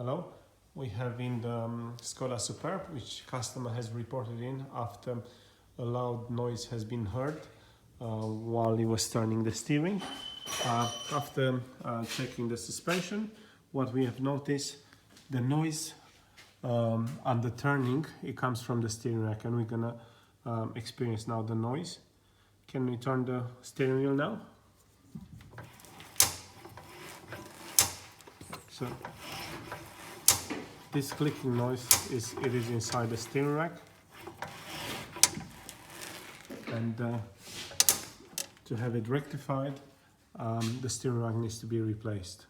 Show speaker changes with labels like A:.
A: Hello, we have in the SKODA SUPERB, which customer has reported in after a loud noise has been heard while he was turning the steering. After checking the suspension, what we have noticed, the noise on the turning, it comes from the steering rack, and we're gonna experience now the noise. Can we turn the steering wheel now? So this clicking noise is inside the steering rack, and to have it rectified, the steering rack needs to be replaced.